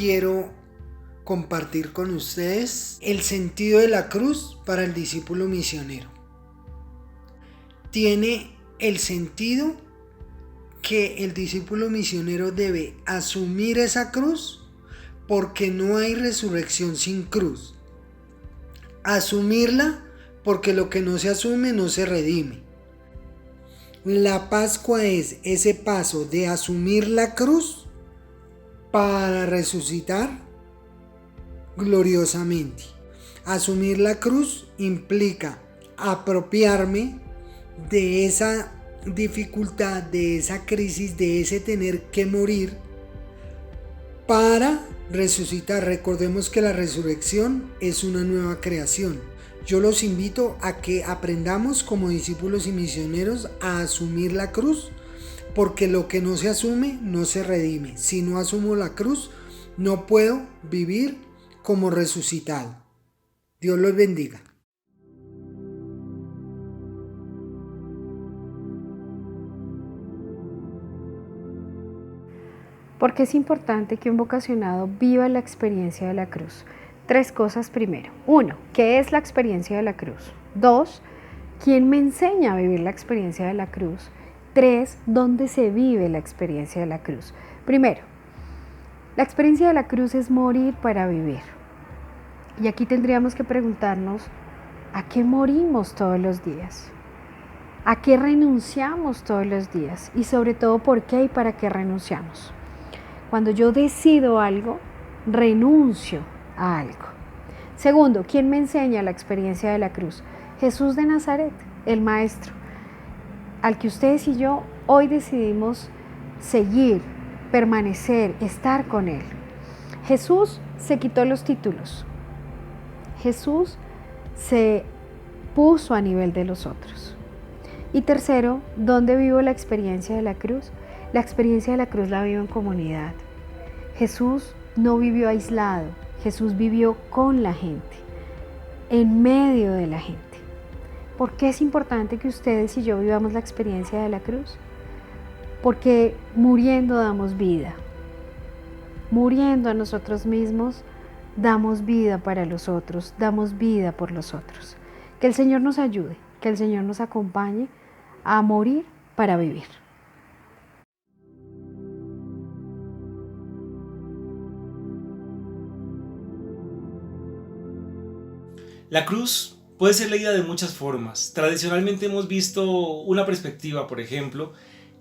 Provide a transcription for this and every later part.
quiero compartir con ustedes el sentido de la cruz para el discípulo misionero. Tiene el sentido que el discípulo misionero debe asumir esa cruz porque no hay resurrección sin cruz. Asumirla porque lo que no se asume no se redime. La Pascua es ese paso de asumir la cruz para resucitar gloriosamente. Asumir la cruz implica apropiarme de esa dificultad, de esa crisis, de ese tener que morir para resucitar. Recordemos que la resurrección es una nueva creación. Yo los invito a que aprendamos como discípulos y misioneros a asumir la cruz, porque lo que no se asume no se redime. Si no asumo la cruz, no puedo vivir como resucitado. Dios los bendiga. ¿Por qué es importante que un vocacionado viva la experiencia de la cruz? 3 cosas primero. 1. ¿Qué es la experiencia de la cruz? 2. ¿Quién me enseña a vivir la experiencia de la cruz? 3. ¿Dónde se vive la experiencia de la cruz? Primero, la experiencia de la cruz es morir para vivir. Y aquí tendríamos que preguntarnos, ¿a qué morimos todos los días? ¿A qué renunciamos todos los días? Y sobre todo, ¿por qué y para qué renunciamos? Cuando yo decido algo, renuncio a algo. Segundo, ¿quién me enseña la experiencia de la cruz? Jesús de Nazaret, el Maestro, al que ustedes y yo hoy decidimos seguir, permanecer, estar con Él. Jesús se quitó los títulos. Jesús se puso a nivel de los otros. Y tercero, ¿dónde vivo la experiencia de la cruz? La experiencia de la cruz la vivo en comunidad. Jesús no vivió aislado, Jesús vivió con la gente, en medio de la gente. ¿Por qué es importante que ustedes y yo vivamos la experiencia de la cruz? Porque muriendo damos vida. Muriendo a nosotros mismos, damos vida para los otros, damos vida por los otros. Que el Señor nos ayude, que el Señor nos acompañe a morir para vivir. La cruz puede ser leída de muchas formas. Tradicionalmente hemos visto una perspectiva, por ejemplo,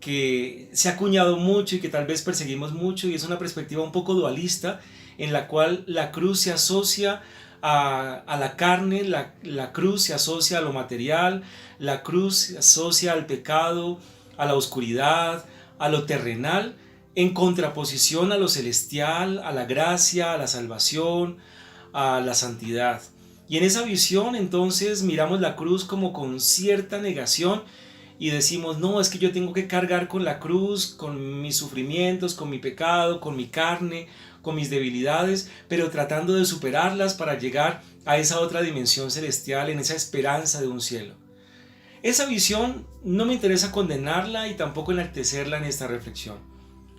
que se ha acuñado mucho y que tal vez perseguimos mucho, y es una perspectiva un poco dualista en la cual la cruz se asocia a la carne, la cruz se asocia a lo material, la cruz se asocia al pecado, a la oscuridad, a lo terrenal, en contraposición a lo celestial, a la gracia, a la salvación, a la santidad. Y en esa visión entonces miramos la cruz como con cierta negación y decimos, no, es que yo tengo que cargar con la cruz, con mis sufrimientos, con mi pecado, con mi carne, con mis debilidades, pero tratando de superarlas para llegar a esa otra dimensión celestial, en esa esperanza de un cielo. Esa visión no me interesa condenarla y tampoco enaltecerla en esta reflexión.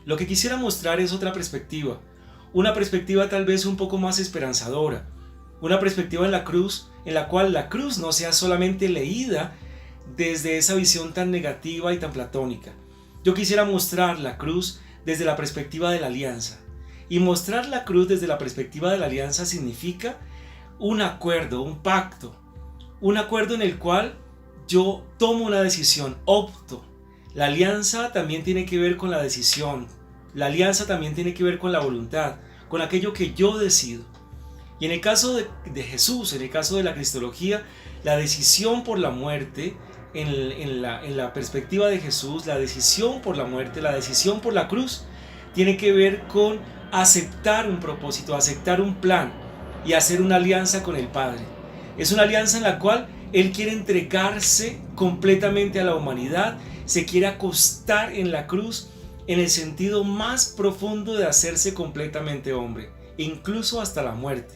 Lo que quisiera mostrar es otra perspectiva, una perspectiva tal vez un poco más esperanzadora, una perspectiva en la cruz, en la cual la cruz no sea solamente leída desde esa visión tan negativa y tan platónica. Yo quisiera mostrar la cruz desde la perspectiva de la alianza. Y mostrar la cruz desde la perspectiva de la alianza significa un acuerdo, un pacto. Un acuerdo en el cual yo tomo una decisión, opto. La alianza también tiene que ver con la decisión. La alianza también tiene que ver con la voluntad, con aquello que yo decido. Y en el caso de Jesús, en el caso de la cristología, la decisión por la muerte, en la perspectiva de Jesús, la decisión por la muerte, la decisión por la cruz, tiene que ver con aceptar un propósito, aceptar un plan y hacer una alianza con el Padre. Es una alianza en la cual Él quiere entregarse completamente a la humanidad, se quiere acostar en la cruz en el sentido más profundo de hacerse completamente hombre, incluso hasta la muerte.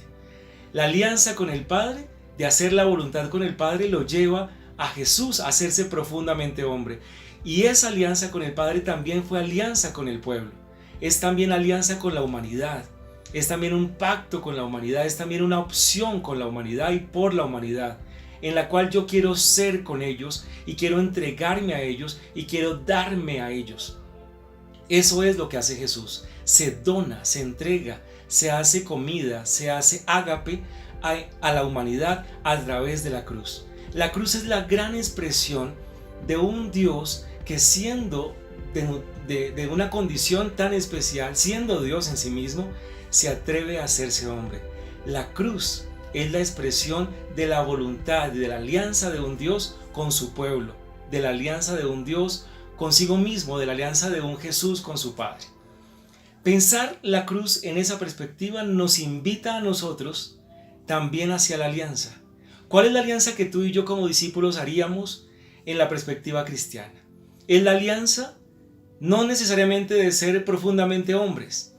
La alianza con el Padre, de hacer la voluntad con el Padre, lo lleva a Jesús a hacerse profundamente hombre. Y esa alianza con el Padre también fue alianza con el pueblo. Es también alianza con la humanidad. es también un pacto con la humanidad, es también una opción con la humanidad y por la humanidad, en la cual yo quiero ser con ellos y quiero entregarme a ellos y quiero darme a ellos. Eso es lo que hace Jesús. Se dona, se entrega, se hace comida, se hace ágape a la humanidad a través de la cruz. La cruz es la gran expresión de un Dios que, siendo de una condición tan especial, siendo Dios en sí mismo, se atreve a hacerse hombre. La cruz es la expresión de la voluntad y de la alianza de un Dios con su pueblo, de la alianza de un Dios consigo mismo, de la alianza de un Jesús con su Padre. Pensar la cruz en esa perspectiva nos invita a nosotros también hacia la alianza. ¿Cuál es la alianza que tú y yo como discípulos haríamos en la perspectiva cristiana? Es la alianza no necesariamente de ser profundamente hombres,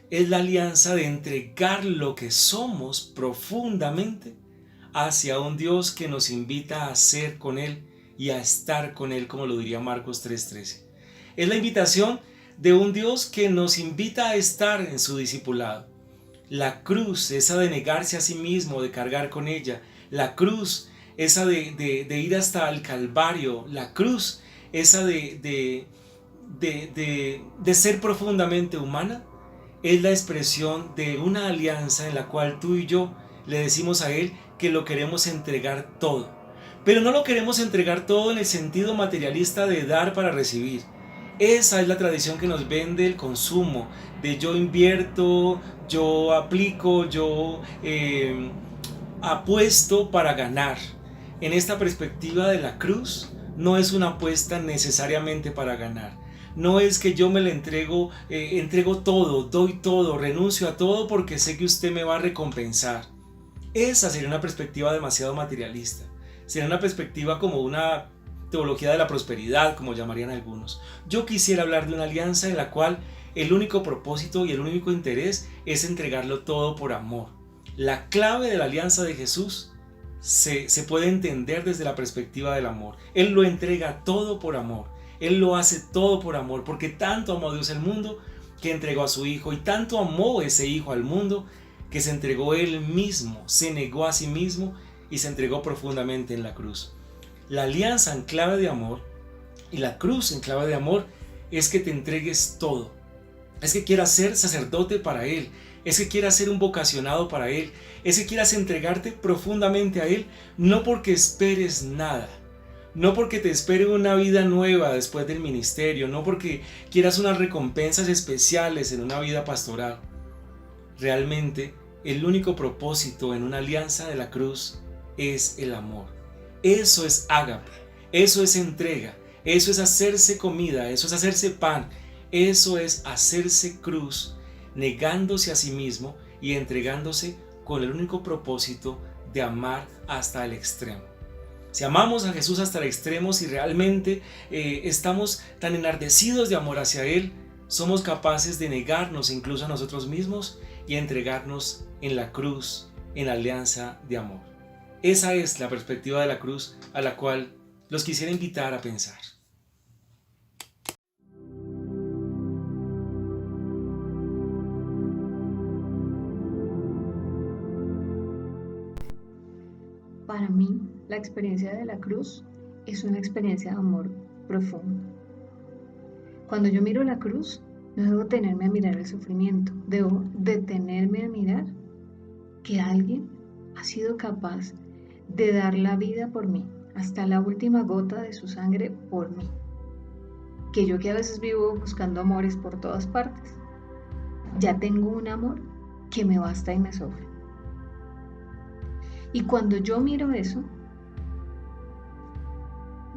es la alianza de entregar lo que somos profundamente hacia un Dios que nos invita a ser con Él y a estar con Él, como lo diría Marcos 3:13. Es la invitación de un Dios que nos invita a estar en su discipulado. La cruz, esa de negarse a sí mismo, de cargar con ella. La cruz, esa de ir hasta el Calvario. La cruz, esa de ser profundamente humana, es la expresión de una alianza en la cual tú y yo le decimos a Él que lo queremos entregar todo. Pero no lo queremos entregar todo en el sentido materialista de dar para recibir. Esa es la tradición que nos vende el consumo, de yo invierto, yo aplico, yo apuesto para ganar. En esta perspectiva de la cruz, no es una apuesta necesariamente para ganar. No es que yo me le entrego todo, doy todo, renuncio a todo porque sé que usted me va a recompensar. Esa sería una perspectiva demasiado materialista. Sería una perspectiva como una teología de la prosperidad, como llamarían algunos. Yo quisiera hablar de una alianza en la cual el único propósito y el único interés es entregarlo todo por amor. La clave de la alianza de Jesús se puede entender desde la perspectiva del amor. Él lo entrega todo por amor. Él lo hace todo por amor, porque tanto amó Dios el mundo que entregó a su Hijo, y tanto amó ese Hijo al mundo que se entregó Él mismo, se negó a sí mismo y se entregó profundamente en la cruz. La alianza en clave de amor y la cruz en clave de amor es que te entregues todo. Es que quieras ser sacerdote para Él, es que quieras ser un vocacionado para Él, es que quieras entregarte profundamente a Él, no porque esperes nada. No porque te espere una vida nueva después del ministerio, no porque quieras unas recompensas especiales en una vida pastoral. Realmente, el único propósito en una alianza de la cruz es el amor. Eso es ágape, eso es entrega, eso es hacerse comida, eso es hacerse pan, eso es hacerse cruz, negándose a sí mismo y entregándose con el único propósito de amar hasta el extremo. Si amamos a Jesús hasta el extremo, si realmente estamos tan enardecidos de amor hacia Él, somos capaces de negarnos incluso a nosotros mismos y entregarnos en la cruz, en la alianza de amor. Esa es la perspectiva de la cruz a la cual los quisiera invitar a pensar. Para mí, la experiencia de la cruz es una experiencia de amor profundo. Cuando yo miro la cruz, no debo detenerme a mirar el sufrimiento, debo detenerme a mirar que alguien ha sido capaz de dar la vida por mí, hasta la última gota de su sangre por mí. Que yo, que a veces vivo buscando amores por todas partes, ya tengo un amor que me basta y me sobra. Y cuando yo miro eso,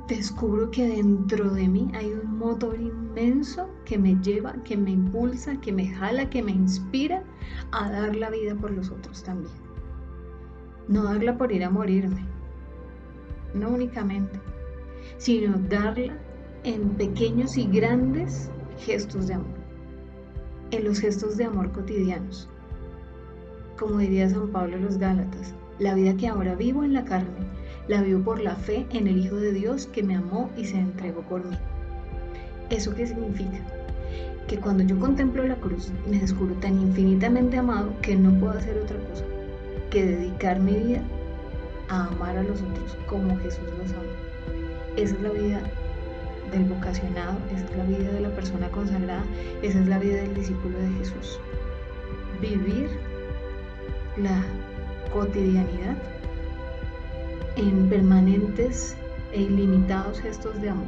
descubro que dentro de mí hay un motor inmenso que me lleva, que me impulsa, que me jala, que me inspira a dar la vida por los otros también. No darla por ir a morirme, no únicamente, sino darla en pequeños y grandes gestos de amor, en los gestos de amor cotidianos. Como diría San Pablo a los Gálatas, la vida que ahora vivo en la carne, la vivo por la fe en el Hijo de Dios que me amó y se entregó por mí. ¿Eso qué significa? que cuando yo contemplo la cruz me descubro tan infinitamente amado que no puedo hacer otra cosa que dedicar mi vida a amar a los otros como Jesús los ama. Esa es la vida del vocacionado, esa es la vida de la persona consagrada, esa es la vida del discípulo de Jesús. Vivir la cotidianidad en permanentes e ilimitados gestos de amor.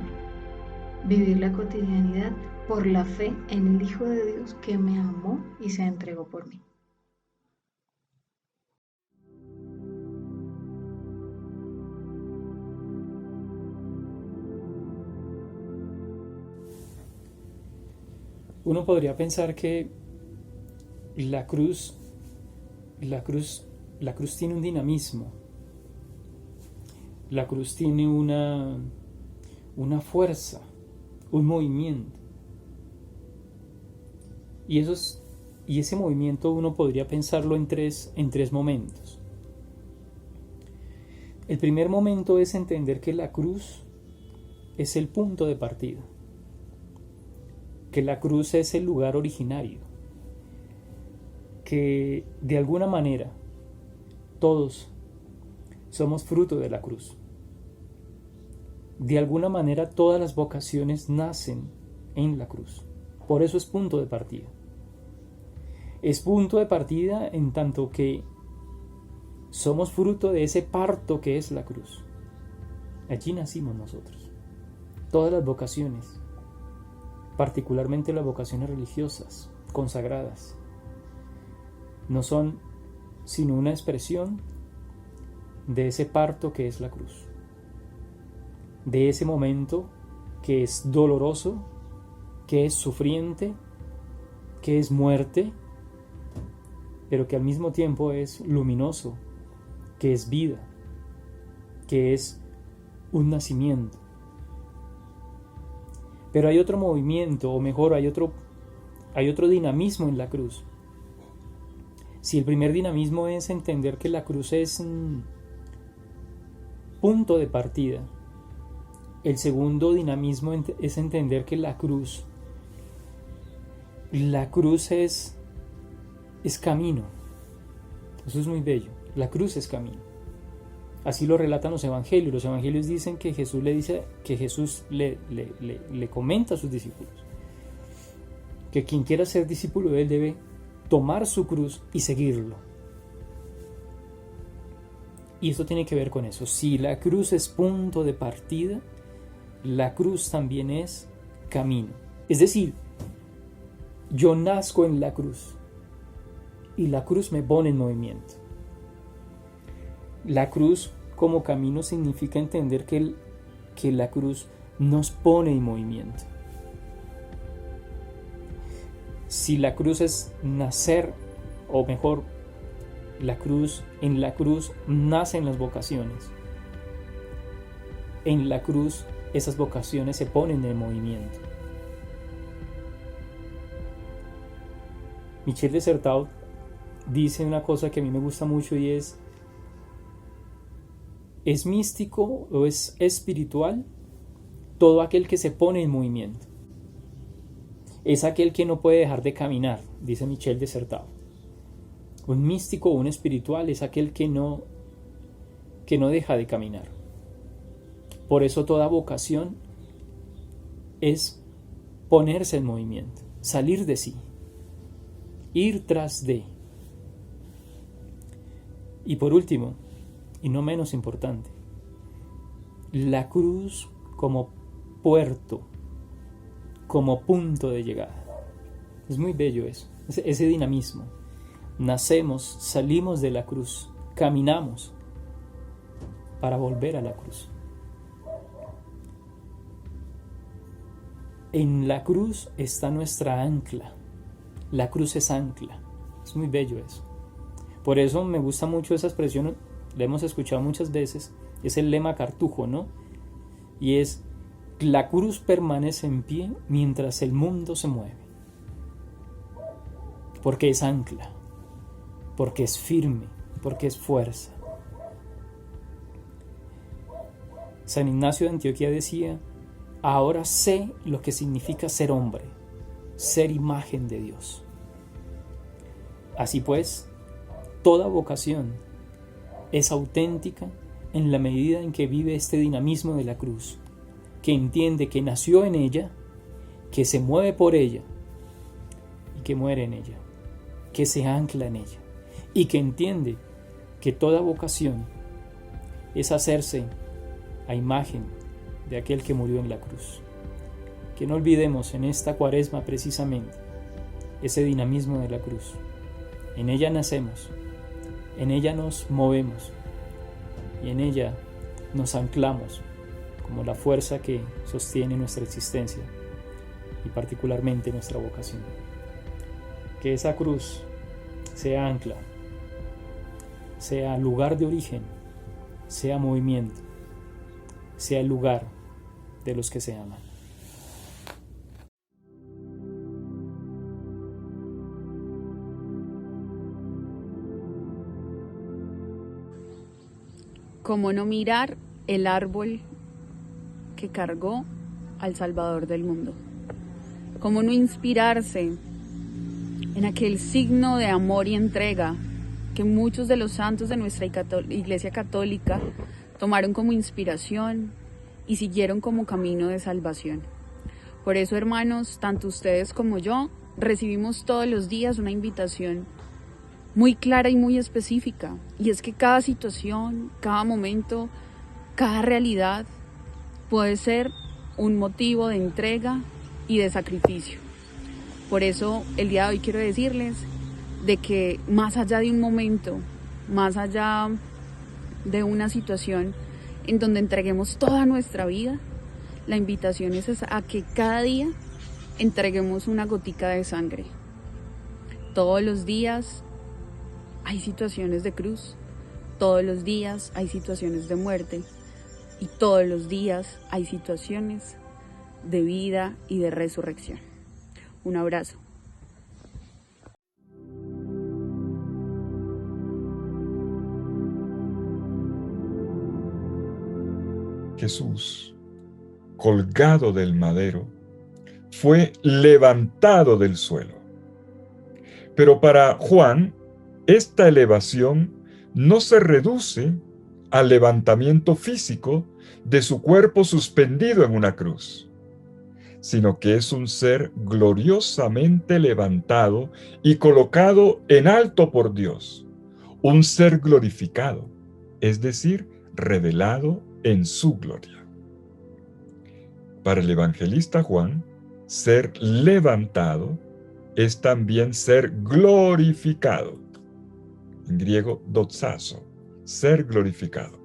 Vivir la cotidianidad por la fe en el Hijo de Dios que me amó y se entregó por mí. Uno podría pensar que la cruz tiene un dinamismo, la cruz tiene una fuerza, un movimiento. Y ese movimiento uno podría pensarlo en tres momentos. El primer momento es entender que la cruz es el punto de partida, que la cruz es el lugar originario, que de alguna manera todos somos fruto de la cruz. De alguna manera todas las vocaciones nacen en la cruz. Por eso es punto de partida. Es punto de partida en tanto que somos fruto de ese parto que es la cruz. Allí nacimos nosotros. Todas las vocaciones, particularmente las vocaciones religiosas, consagradas, no son sino una expresión de ese parto que es la cruz, de ese momento que es doloroso, que es sufriente, que es muerte, pero que al mismo tiempo es luminoso, que es vida, que es un nacimiento. Pero hay otro movimiento, o mejor, hay otro dinamismo en la cruz. Si el primer dinamismo es entender que la cruz es un punto de partida, el segundo dinamismo es entender que la cruz es camino. Eso es muy bello. La cruz es camino. Así lo relatan los evangelios. Los evangelios dicen que Jesús le comenta a sus discípulos que quien quiera ser discípulo de él debe tomar su cruz y seguirlo. Y esto tiene que ver con eso. Si la cruz es punto de partida, la cruz también es camino. Es decir, yo nazco en la cruz y la cruz me pone en movimiento. La cruz como camino significa entender que la cruz nos pone en movimiento. Si la cruz es nacer, o mejor, en la cruz nacen las vocaciones. En la cruz esas vocaciones se ponen en movimiento. Michel de Certeau dice una cosa que a mí me gusta mucho y es místico o es espiritual todo aquel que se pone en movimiento. Es aquel que no puede dejar de caminar, dice Michel de Certeau. Un místico o un espiritual es aquel que no deja de caminar. Por eso toda vocación es ponerse en movimiento, salir de sí, ir tras de. Y por último, y no menos importante, la cruz como puerto, como punto de llegada. Es muy bello eso, ese dinamismo. Nacemos, salimos de la cruz, caminamos para volver a la cruz. En la cruz está nuestra ancla. La cruz es ancla. Es muy bello eso. Por eso me gusta mucho esa expresión, la hemos escuchado muchas veces, es el lema Cartujo, ¿no? Y es: la cruz permanece en pie mientras el mundo se mueve. Porque es ancla, porque es firme, porque es fuerza. San Ignacio de Antioquía decía: ahora sé lo que significa ser hombre. ser imagen de Dios. Así pues, toda vocación es auténtica en la medida en que vive este dinamismo de la cruz, que entiende que nació en ella, que se mueve por ella y que muere en ella, que se ancla en ella y que entiende que toda vocación es hacerse a imagen de aquel que murió en la cruz. Que no olvidemos en esta Cuaresma precisamente ese dinamismo de la cruz. En ella nacemos, en ella nos movemos y en ella nos anclamos como la fuerza que sostiene nuestra existencia y particularmente nuestra vocación. Que esa cruz sea ancla, sea lugar de origen, sea movimiento, sea el lugar de los que se aman. ¿Cómo no mirar el árbol que cargó al Salvador del mundo? ¿Cómo no inspirarse en aquel signo de amor y entrega que muchos de los santos de nuestra Iglesia Católica tomaron como inspiración y siguieron como camino de salvación? Por eso, hermanos, tanto ustedes como yo recibimos todos los días una invitación muy clara y muy específica, y es que cada situación, cada momento, cada realidad puede ser un motivo de entrega y de sacrificio. Por eso el día de hoy quiero decirles de que más allá de un momento, más allá de una situación en donde entreguemos toda nuestra vida, la invitación es a que cada día entreguemos una gotica de sangre. Todos los días hay situaciones de cruz, todos los días hay situaciones de muerte y todos los días hay situaciones de vida y de resurrección. Un abrazo. Jesús, colgado del madero, fue levantado del suelo. Pero para Juan, esta elevación no se reduce al levantamiento físico de su cuerpo suspendido en una cruz, sino que es un ser gloriosamente levantado y colocado en alto por Dios, un ser glorificado, es decir, revelado en su gloria. Para el evangelista Juan, ser levantado es también ser glorificado. En griego, doxazo, ser glorificado,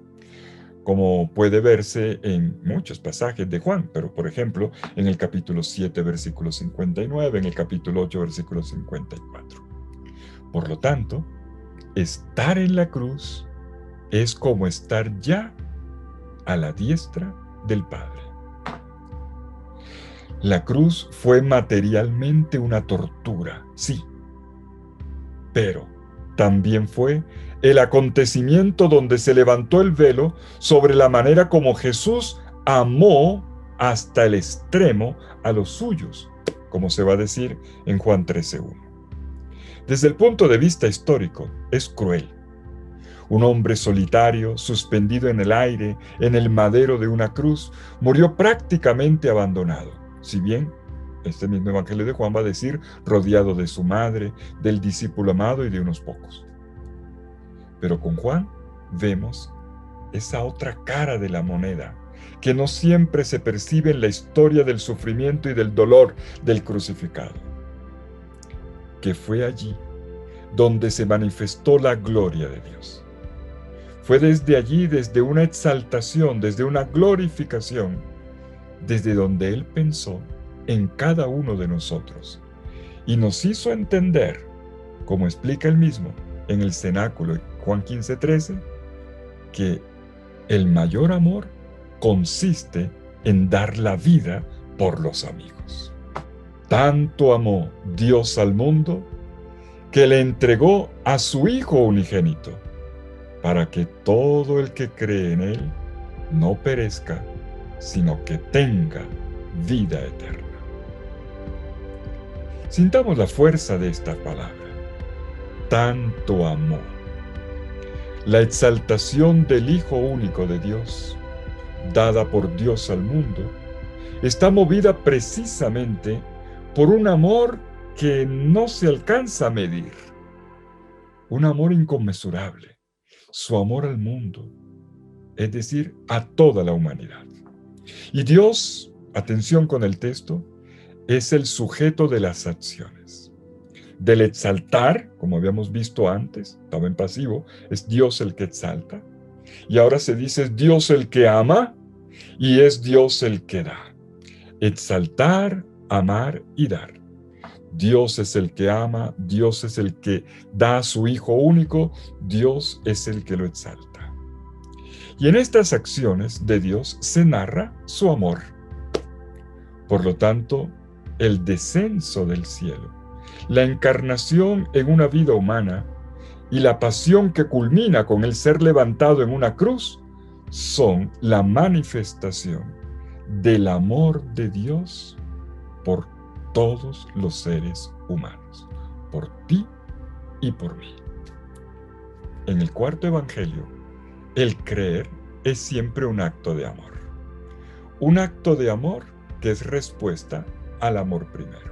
como puede verse en muchos pasajes de Juan, pero por ejemplo, en el capítulo 7, versículo 59, en el capítulo 8, versículo 54. Por lo tanto, estar en la cruz es como estar ya a la diestra del Padre. La cruz fue materialmente una tortura, sí, pero también fue el acontecimiento donde se levantó el velo sobre la manera como Jesús amó hasta el extremo a los suyos, como se va a decir en Juan 13:1. Desde el punto de vista histórico, es cruel. Un hombre solitario, suspendido en el aire, en el madero de una cruz, murió prácticamente abandonado. Si bien este mismo evangelio de Juan va a decir rodeado de su madre, del discípulo amado y de unos pocos. Pero con Juan vemos esa otra cara de la moneda, que no siempre se percibe en la historia del sufrimiento y del dolor del crucificado. Que fue allí donde se manifestó la gloria de Dios. Fue desde allí, desde una exaltación, desde una glorificación, desde donde Él pensó en cada uno de nosotros y nos hizo entender, como explica él mismo en el cenáculo Juan 15:13, que el mayor amor consiste en dar la vida por los amigos. Tanto amó Dios al mundo que le entregó a su Hijo unigénito, para que todo el que cree en Él no perezca, sino que tenga vida eterna. Sintamos la fuerza de esta palabra. Tanto amó. La exaltación del Hijo único de Dios, dada por Dios al mundo, está movida precisamente por un amor que no se alcanza a medir. Un amor inconmensurable. Su amor al mundo, es decir, a toda la humanidad. Y Dios, atención con el texto, es el sujeto de las acciones. Del exaltar, como habíamos visto antes, estaba en pasivo, es Dios el que exalta. Y ahora se dice es Dios el que ama y es Dios el que da. Exaltar, amar y dar. Dios es el que ama, Dios es el que da a su Hijo único, Dios es el que lo exalta. Y en estas acciones de Dios se narra su amor. Por lo tanto, el descenso del cielo, la encarnación en una vida humana y la pasión que culmina con el ser levantado en una cruz son la manifestación del amor de Dios por todos los seres humanos, por ti y por mí. En el cuarto evangelio, el creer es siempre un acto de amor. Un acto de amor que es respuesta al amor primero.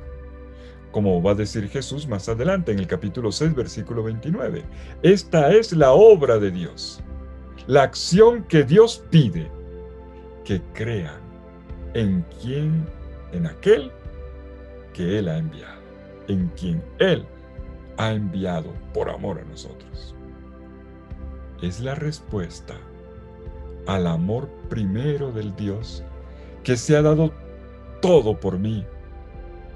Como va a decir Jesús más adelante en el capítulo 6, versículo 29. Esta es la obra de Dios, la acción que Dios pide, que crean en aquel que Él ha enviado, en quien Él ha enviado por amor a nosotros. Es la respuesta al amor primero del Dios que se ha dado todo por mí,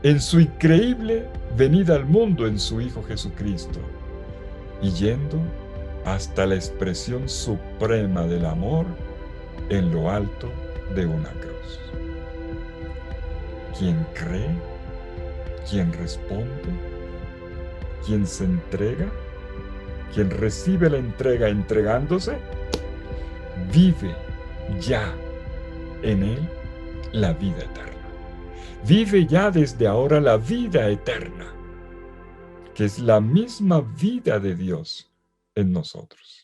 en su increíble venida al mundo en su Hijo Jesucristo, y yendo hasta la expresión suprema del amor en lo alto de una cruz. Quien cree, quien responde, quien se entrega, quien recibe la entrega entregándose, vive ya en él la vida eterna. Vive ya desde ahora la vida eterna, que es la misma vida de Dios en nosotros.